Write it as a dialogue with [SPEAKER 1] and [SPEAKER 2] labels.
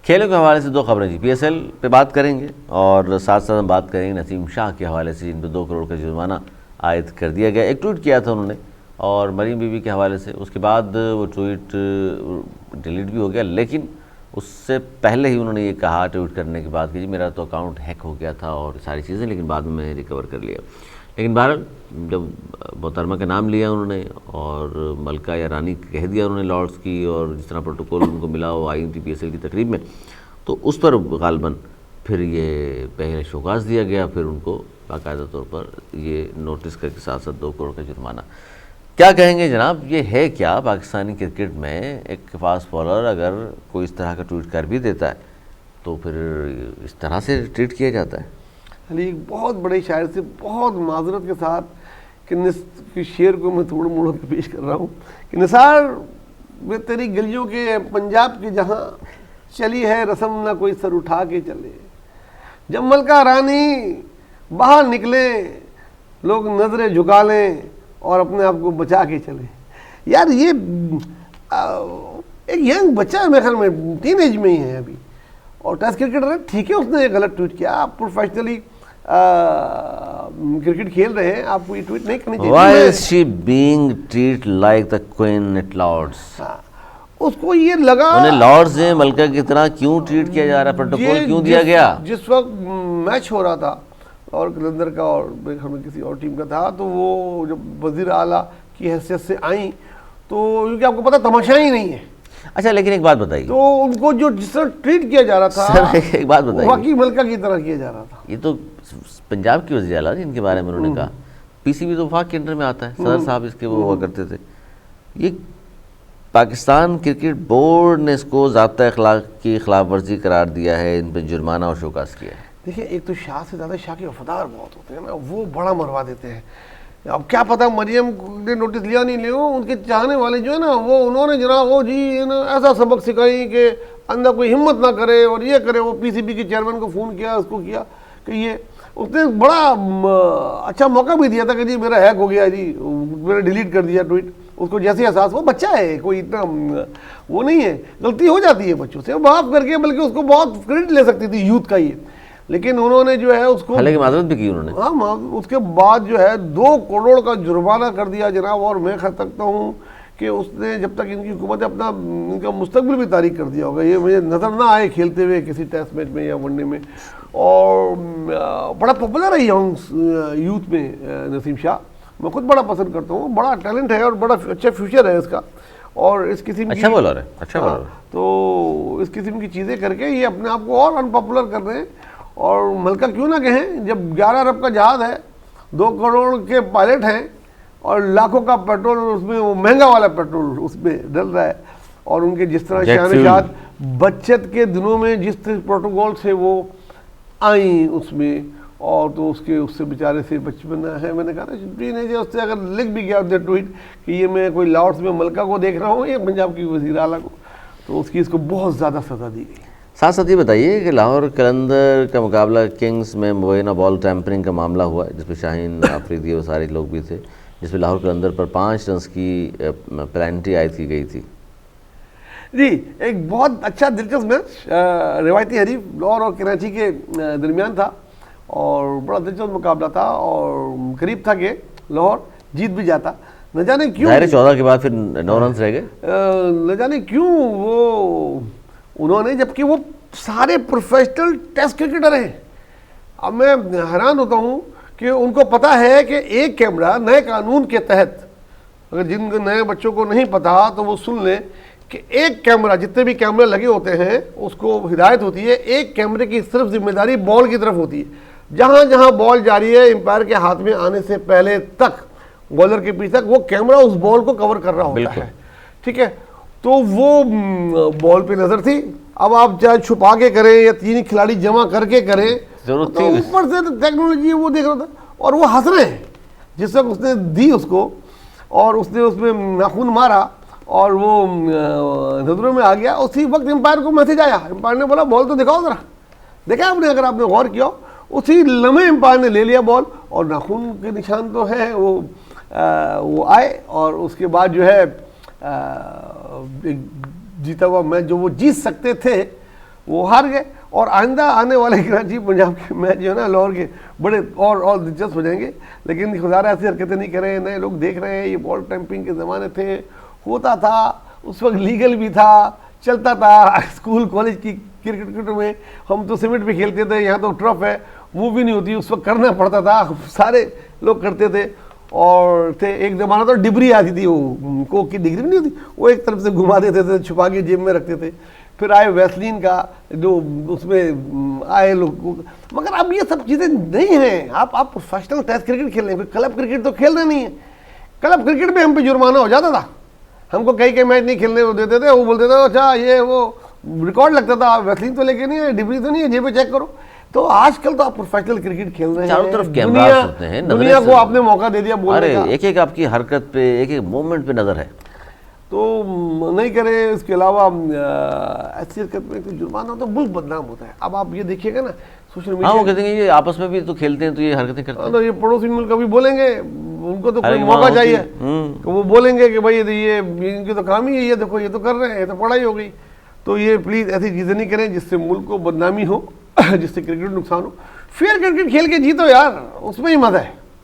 [SPEAKER 1] खेलों के हवाले से दो खबरें जी, PSL पे बात करेंगे और साथ साथ हम बात करेंगे नसीम शाह के हवाले से, जिन पर 2 करोड़ का जुर्माना आयद कर दिया गया। एक ट्वीट किया था उन्होंने और मरीम बीबी के हवाले से, उसके बाद वो ट्वीट डिलीट भी हो गया, लेकिन उससे पहले ही उन्होंने ये कहा ट्वीट करने के बाद कि जी मेरा तो अकाउंट हैक हो गया था और सारी चीज़ें, लेकिन बाद में मैंने रिकवर कर लिया। लेकिन बहरहाल जब मोहतरमा का नाम लिया उन्होंने और मलका या रानी कह दिया उन्होंने लॉर्ड्स की, और जिस तरह प्रोटोकॉल उनको मिला वो आई थी PSL की तकरीब में, तो उस पर गालबन फिर ये पहले शोकास दिया गया, फिर उनको बाकायदा तौर पर ये नोटिस करके साथ साथ 2 करोड़ का जुर्माना। क्या कहेंगे जनाब, ये है क्या पाकिस्तानी क्रिकेट में एक फास्ट बॉलर अगर कोई इस तरह का ट्वीट कर भी देता है तो फिर इस तरह से ट्रीट किया जाता है?
[SPEAKER 2] अली एक बहुत बड़े शायर से बहुत माजरत के साथ कि शेर को मैं थोड़ा मोड़ के पेश कर रहा हूँ कि निसार वे तेरी गलियों के पंजाब की जहाँ चली है रस्म ना कोई सर उठा के चले, जब मलका रानी बाहर निकले लोग नजरें झुका लें और अपने आप को बचा के चले। यार ये एक यंग बच्चा है, मेरे ख्याल में टीनेज में ही है अभी, और टेस्ट क्रिकेटर है, ठीक है उसने गलत ट्वीट किया, आप प्रोफेशनली क्रिकेट खेल रहे हैं, आपको ये ट्वीट नहीं करनी चाहिए।
[SPEAKER 1] Why is she being treated like the queen at Lords?
[SPEAKER 2] उसको ये लगा
[SPEAKER 1] उन्हें लॉर्ड्स ने मलका की तरह क्यों ट्रीट किया जा रहा है, प्रोटोकॉल क्यों दिया गया?
[SPEAKER 2] जिस वक्त मैच हो रहा था और कलंदर का और मेरे ख्याल में किसी और टीम का था, तो वो जब वजीर आला की हैसियत से आई तो क्योंकि आपको पता तमाशा ही नहीं है।
[SPEAKER 1] अच्छा, लेकिन एक बात बताइए,
[SPEAKER 2] तो उनको जो जिस तरह ट्रीट किया जा रहा था
[SPEAKER 1] सर एक बात बताइए,
[SPEAKER 2] वाकई मलका की तरह किया जा रहा था।
[SPEAKER 1] ये तो पंजाब की वज़ीर आला जिनके बारे में उन्होंने कहा, PCB तो वफाक के अंडर में आता है, सदर साहब इसके वो हुआ करते थे। ये पाकिस्तान क्रिकेट बोर्ड ने इसको ज़ाब्ता अखलाक की खिलाफ वर्जी करार दिया है, इन पर जुर्माना और शोकास किया है।
[SPEAKER 2] देखिए, एक तो शाह से ज़्यादा शाह के वफादार बहुत होते हैं ना, वो बड़ा मरवा देते हैं। अब क्या पता मरियम ने नोटिस लिया नहीं लिया, उनके चाहने वाले जो है ना वो उन्होंने जनाब वो जी ना ऐसा सबक सिखाई कि अंदर कोई हिम्मत ना करे और ये करे। वो PCB के चेयरमैन को फ़ोन किया, उसको किया कि ये, उसने बड़ा अच्छा मौका भी दिया था कि जी मेरा हैक हो गया जी, मैंने डिलीट कर दिया ट्वीट। उसको जैसे एहसास, वो बच्चा है, कोई इतना वो नहीं है, गलती हो जाती है बच्चों से, माफ़ करके, बल्कि उसको बहुत क्रेडिट ले सकती थी यूथ का ये, लेकिन उन्होंने जो है उसको
[SPEAKER 1] हालांकि माजरत भी की उन्होंने।
[SPEAKER 2] हाँ, उसके बाद जो है 2 करोड़ का जुर्माना कर दिया जनाब। और मैं कह सकता हूँ कि उसने जब तक इनकी हुकूमत है अपना इनका मुस्तकबिल भी तारीख कर दिया होगा, ये मुझे नज़र ना आए खेलते हुए किसी टेस्ट मैच में या वनडे में। और बड़ा पॉपुलर है यंग यूथ में नसीम शाह, मैं खुद बड़ा पसंद करता हूँ, बड़ा टैलेंट है और बड़ा अच्छा फ्यूचर है इसका। और इस किस्म
[SPEAKER 1] अच्छा बॉलर है, अच्छा बॉलर।
[SPEAKER 2] तो इस किस्म की चीज़ें करके ये अपने आप को और अनपॉपुलर कर रहे हैं। और मलका क्यों ना कहें, जब 11 अरब का जहाज़ है, 2 करोड़ के पायलट हैं और लाखों का पेट्रोल उसमें, वो महंगा वाला पेट्रोल उसमें डल रहा है, और उनके जिस तरह शहनशाद बचत के दिनों में जिस प्रोटोकॉल से वो आई उसमें, और तो उससे बेचारे से बचपना है, मैंने कहा ना उससे अगर लिख भी गया उसने ट्वीट कि ये मैं कोई लॉर्ड्स में मलका को देख रहा हूँ या पंजाब की वज़ीर आला को, तो उसकी इसको बहुत ज़्यादा सज़ा दी गई।
[SPEAKER 1] साथ साथ ये बताइए कि लाहौर कलंदर का मुकाबला किंग्स में मुबैना बॉल टैंपरिंग का मामला हुआ, जिसमें शाहीन आफरीदी वो सारे लोग भी थे, जिसमें लाहौर कलंदर पर 5 रन की पेनल्टी आयद की गई थी।
[SPEAKER 2] जी, एक बहुत अच्छा दिलचस्प मैच रिवायती हरीफ लाहौर और कराची के दरमियान था और बड़ा दिलचस्प मुकाबला था, और करीब था कि लाहौर जीत भी जाता। न जाने क्यों
[SPEAKER 1] 14 के बाद फिर 9 रन रह गए,
[SPEAKER 2] न जाने क्यों वो उन्होंने, जबकि वो सारे प्रोफेशनल टेस्ट क्रिकेटर हैं। अब मैं हैरान होता हूँ कि उनको पता है कि एक कैमरा नए कानून के तहत, अगर जिन नए बच्चों को नहीं पता तो वो सुन लें कि एक कैमरा, जितने भी कैमरे लगे होते हैं उसको हिदायत होती है, एक कैमरे की सिर्फ जिम्मेदारी बॉल की तरफ होती है। जहाँ जहाँ बॉल जा रही है एम्पायर के हाथ में आने से पहले तक, बॉलर के पीछे तक, वो कैमरा उस बॉल को कवर कर रहा होता है, ठीक है। तो वो बॉल पे नज़र थी। अब आप चाहे छुपा के करें या 3 खिलाड़ी जमा करके करें,
[SPEAKER 1] जरूरत
[SPEAKER 2] तो ऊपर से टेक्नोलॉजी वो देख रहा था, और वो हंस रहे हैं जिस वक्त उसने दी उसको, और उसने उसमें नाखून मारा और वो नजरों में आ गया। उसी वक्त एम्पायर को मैसेज आया, एम्पायर ने बोला बॉल तो दिखाओ ज़रा, देखा आपने, अगर आपने गौर किया, उसी लम्हे एम्पायर ने ले लिया बॉल, और नाखून के निशान तो है वो आए, और उसके बाद जो है जीता हुआ मैच जो वो जीत सकते थे, वो हार गए। और आइंदा आने वाले कराची पंजाब के मैच जो है ना लाहौर के, बड़े और दिलचस्प हो जाएंगे। लेकिन खुदारा ऐसी हरकतें नहीं कर रहे हैं, नए लोग देख रहे हैं। ये बॉल टैंपिंग के ज़माने थे, होता था, उस वक्त लीगल भी था, चलता था। स्कूल कॉलेज की क्रिकेट में हम तो सीमेंट पे खेलते थे, यहाँ तो टर्फ है, मूव भी नहीं होती, उस वक्त करना पड़ता था, सारे लोग करते थे। और थे एक ज़माना तो डिबरी आती थी, वो कोक की डिग्री नहीं होती, वो एक तरफ से घुमा देते थे, छुपा के जेब में रखते थे। फिर आए वैसलीन का जो उसमें आए लोग, मगर अब ये सब चीज़ें नहीं हैं। आप प्रोफेशनल टेस्ट क्रिकेट खेल रहे हैं, क्लब क्रिकेट तो खेल रहे नहीं है। क्लब क्रिकेट में हम पे जुर्माना हो जाता था, हमको कई मैच नहीं खेलने को देते थे, वो बोलते थे अच्छा ये वो रिकॉर्ड लगता था, वैसलीन तो लेके नहीं है, डिबरी तो नहीं है, जेब चेक करो। तो आजकल तो आप प्रोफेशनल क्रिकेट खेल रहे हैं,
[SPEAKER 1] चारों तरफ कैमरास होते हैं,
[SPEAKER 2] दुनिया को आपने मौका दे दिया बोलने का।
[SPEAKER 1] एक एक आपकी हरकत पे, एक एक मूवमेंट पे नजर है,
[SPEAKER 2] तो नहीं करे। इसके अलावा ऐसी हरकत में कोई जुर्माना तो मुल्क बदनाम होता है। अब आप ये देखिएगा ना सोशल मीडिया,
[SPEAKER 1] हाँ वो कहते हैं ये आपस में भी तो खेलते हैं तो ये हरकतें करते हैं।
[SPEAKER 2] तो ये पड़ोसी मुल्क कभी बोलेंगे, उनको तो कोई मौका चाहिए, तो वो बोलेंगे कि भाई ये इनकी तो काम ही है, ये देखो ये तो कर रहे हैं, ये तो पढ़ाई हो गई। तो ये प्लीज़ ऐसी चीज़ें नहीं करें जिससे मुल्क को बदनामी हो, जिससे क्रिकेट नुकसान हो। फेयर क्रिकेट खेल के जीतो यार, उसमें ही मजा है।